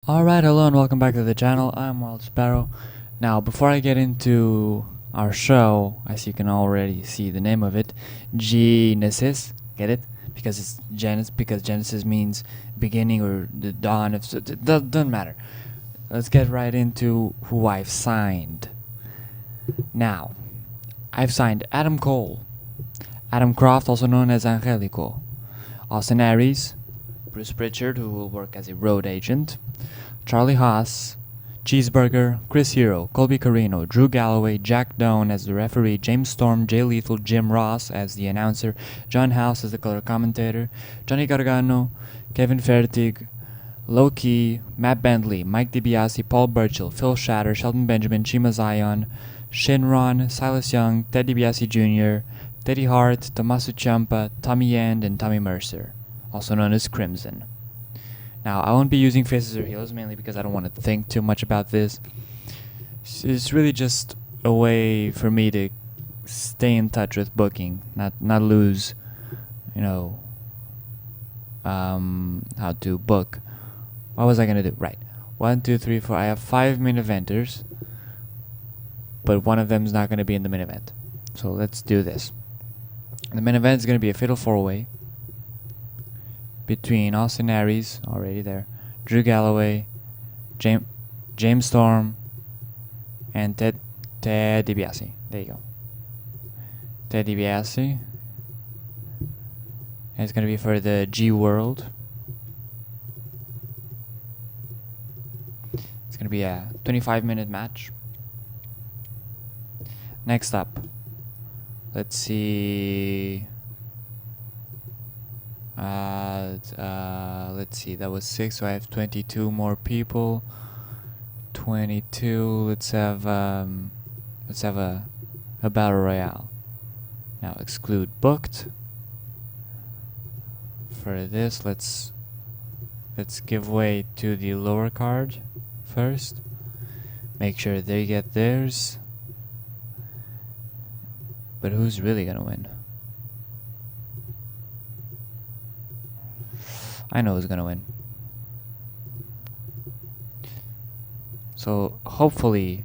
Alright, hello and welcome back to the channel. I'm Wild Sparrow. Now, before I get into our show, as you can already see the name of it, Genesis, get it? Because it's Genesis means beginning or the dawn of, it doesn't matter. Let's get right into who I've signed. Now, I've signed Adam Cole, Adam Croft, also known as Angelico, Austin Aries, Bruce Pritchard, who will work as a road agent, Charlie Haas, Cheeseburger, Chris Hero, Colby Carino, Drew Galloway, Jack Doan as the referee, James Storm, Jay Lethal, Jim Ross as the announcer, John House as the color commentator, Johnny Gargano, Kevin Fertig, Low-Key, Matt Bentley, Mike DiBiase, Paul Burchill, Phil Shatter, Sheldon Benjamin, Chima Zion, Shinron, Silas Young, Ted DiBiase Jr., Teddy Hart, Tommaso Ciampa, Tommy End, and Tommy Mercer, also known as Crimson. Now, I won't be using faces or heels mainly because I don't want to think too much about this. It's really just a way for me to stay in touch with booking, not lose, how to book. What was I gonna do? Right, 1, 2, 3, 4. I have 5 main eventers, but one of them is not gonna be in the main event. So let's do this. The main event is gonna be a fatal 4-way between Austin Aries, already there, Drew Galloway, James Storm, and Ted DiBiase. There you go. Ted DiBiase. And it's going to be for the G World. It's going to be a 25-minute match. Next up, let's see. Let's see, that was 6, so I have 22 more people. 22. Let's have a battle royale. Now exclude booked. For this, let's give way to the lower card first. Make sure they get theirs. But who's really gonna win? I know who's gonna win. So hopefully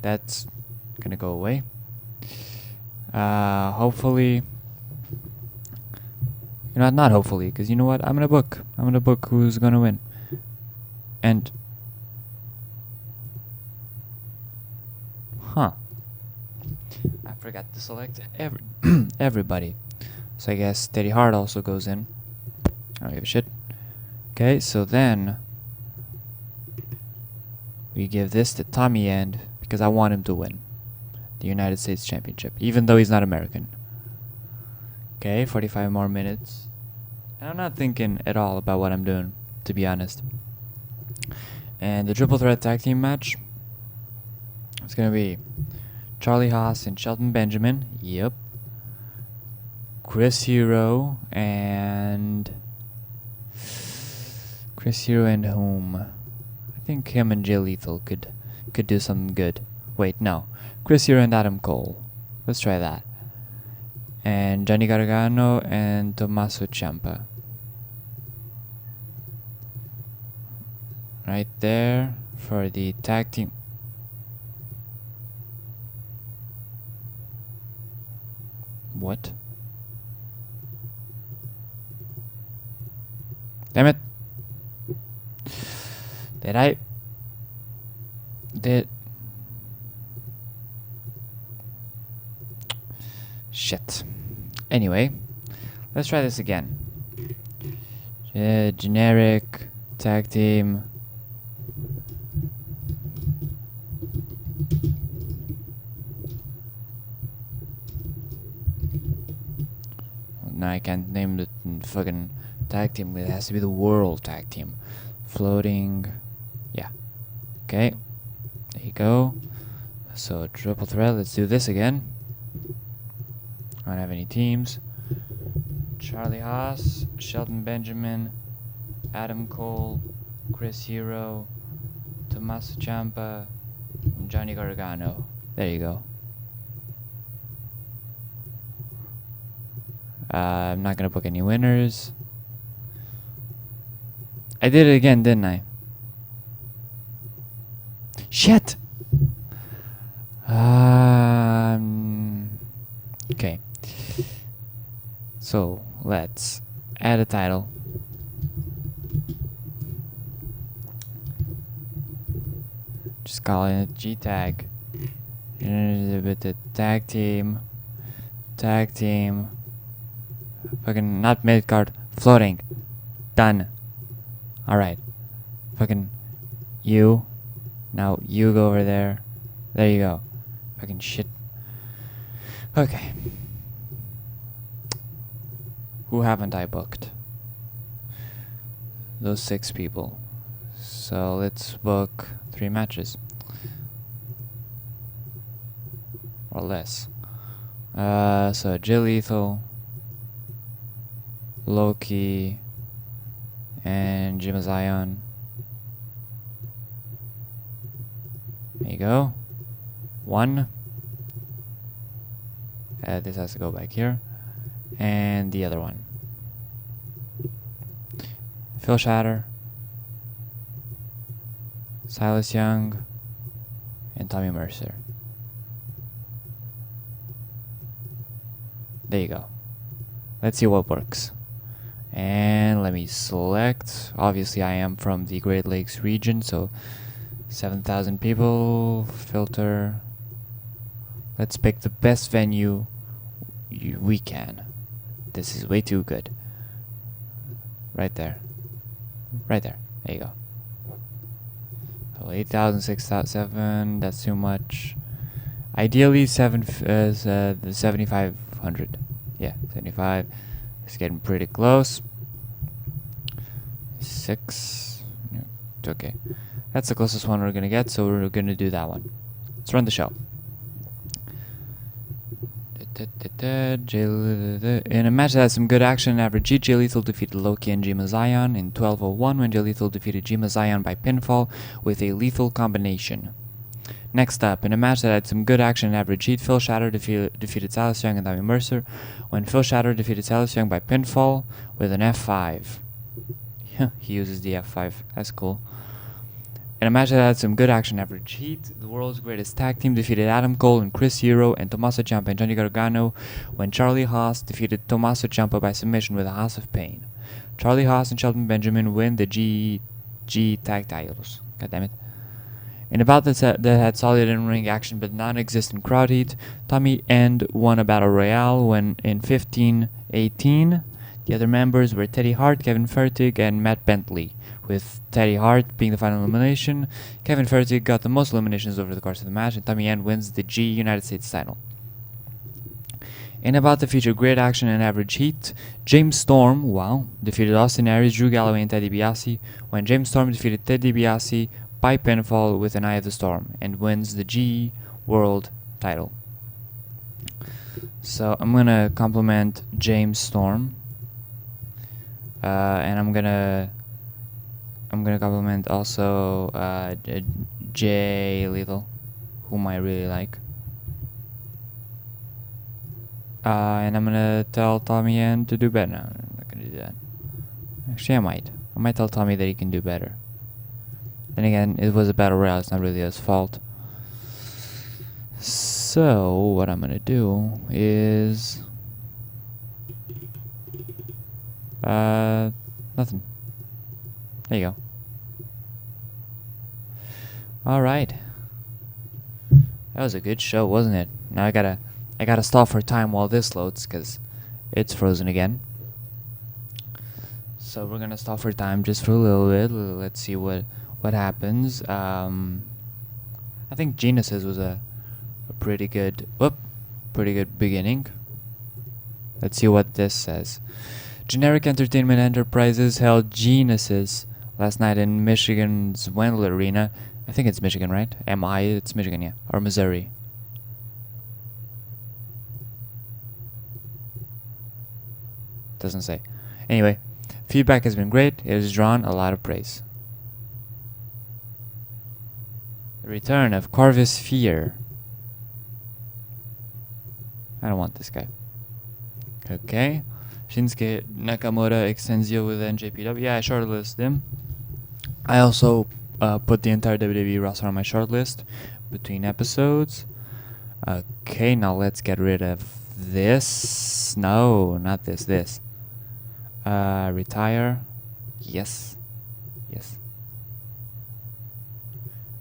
that's gonna go away. Hopefully, not hopefully, because you know what? I'm gonna book who's gonna win. And I forgot to select everybody. So I guess Teddy Hart also goes in. I don't give a shit. Okay, so then we give this to Tommy End because I want him to win the United States Championship, even though he's not American. Okay, 45 more minutes. And I'm not thinking at all about what I'm doing, to be honest. And the triple threat tag team match, it's gonna be Charlie Haas and Shelton Benjamin. Yep. Chris Hero and whom? I think him and Jay Lethal could do something good. Wait, no. Chris Hero and Adam Cole. Let's try that. And Johnny Gargano and Tommaso Ciampa. Right there for the tag team. What? Damn it. Shit. Anyway, let's try this again. Generic tag team. Now I can't name the fucking tag team. It has to be the world tag team. Floating. Yeah. Okay. There you go. So triple threat. Let's do this again. I don't have any teams. Charlie Haas, Shelton Benjamin, Adam Cole, Chris Hero, Tommaso Ciampa, and Johnny Gargano. There you go. I'm not gonna book any winners. I did it again, didn't I? Shit! Okay. So, let's add a title. Just call it G-Tag. With the tag team. Fucking not mid card. Floating. Done. Alright. Fucking you. Now you go over there. There you go. Fucking shit. Okay. Who haven't I booked? Those 6 people. So let's book 3 matches. Or less. So Jay Lethal, Loki, and Jim Zion. There you go. 1. This has to go back here. And the other one. Phil Shatter, Silas Young, and Tommy Mercer. There you go. Let's see what works. And let me select. Obviously, I am from the Great Lakes region, so 7,000 people. Filter. Let's pick the best venue we can. This is way too good. Right there. Right there. There you go. So 8,000, 6,007. That's too much. Ideally, 7,500. Yeah, 75. It's getting pretty close. 6. It's okay. That's the closest one we're gonna get, so we're gonna do that one. Let's run the show. In a match that had some good action, average G, Jay Lethal defeated Loki and Jima Zion in 12:01 when Jay Lethal defeated Jima Zion by pinfall with a lethal combination. Next up, in a match that had some good action, average heat, Phil Shatter defeated Silas Young and Tommy Mercer when Phil Shatter defeated Silas Young by pinfall with an F5. He uses the F5. That's cool. In a match that had some good action, average heat, the world's greatest tag team defeated Adam Cole and Chris Hero and Tommaso Ciampa and Johnny Gargano when Charlie Haas defeated Tommaso Ciampa by submission with a House of Pain. Charlie Haas and Shelton Benjamin win the G tag titles. God damn it. In a bout that had solid in-ring action but non-existent crowd heat, Tommy End won a Battle Royale when in 15:18 the other members were Teddy Hart, Kevin Fertig, and Matt Bentley, with Teddy Hart being the final elimination. Kevin Fertig got the most eliminations over the course of the match, and Tommy End wins the G United States title. In a bout that featured great action and average heat, James Storm, defeated Austin Aries, Drew Galloway, and Ted DiBiase when James Storm defeated Ted DiBiase by pinfall with an Eye of the Storm and wins the G World title. So I'm gonna compliment James Storm, and I'm gonna compliment also Jay Lethal, whom I really like. And I'm gonna tell Tommy End to do better. No, I'm not gonna do that. Actually, I might. I might tell Tommy that he can do better. Then again, it was a battle royale. It's not really his fault. So what I'm gonna do is nothing. There you go. All right. That was a good show, wasn't it? Now I gotta stall for time while this loads because it's frozen again. So we're gonna stall for time just for a little bit. Let's see what happens. I think Genesis was a pretty good beginning. Let's see what this says. Generic Entertainment Enterprises held Genesis last night in Michigan's Wendell Arena. I think it's Michigan, right? It's Michigan, yeah. Or Missouri. Doesn't say. Anyway, feedback has been great. It has drawn a lot of praise. The return of Corvus Fear. I don't want this guy. Okay. Shinsuke Nakamura extends deal with NJPW. Yeah, I shortlisted him. I also put the entire WWE roster on my short list between episodes. Okay, now let's get rid of this. No, not this. This. Retire. Yes. Yes.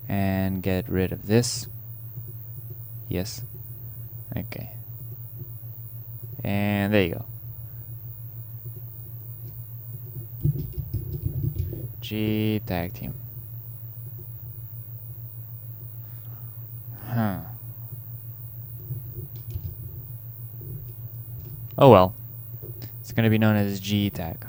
And get rid of this. Yes. Okay. And there you go. G tag team. Huh. Oh well. It's gonna be known as G tag.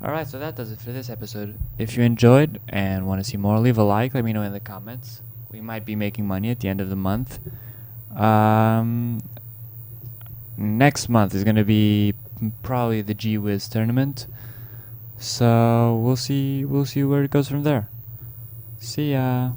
Alright, so that does it for this episode. If you enjoyed and want to see more, leave a like. Let me know in the comments. We might be making money at the end of the month. Next month is going to be probably the G-Wiz tournament. So we'll see where it goes from there. See ya.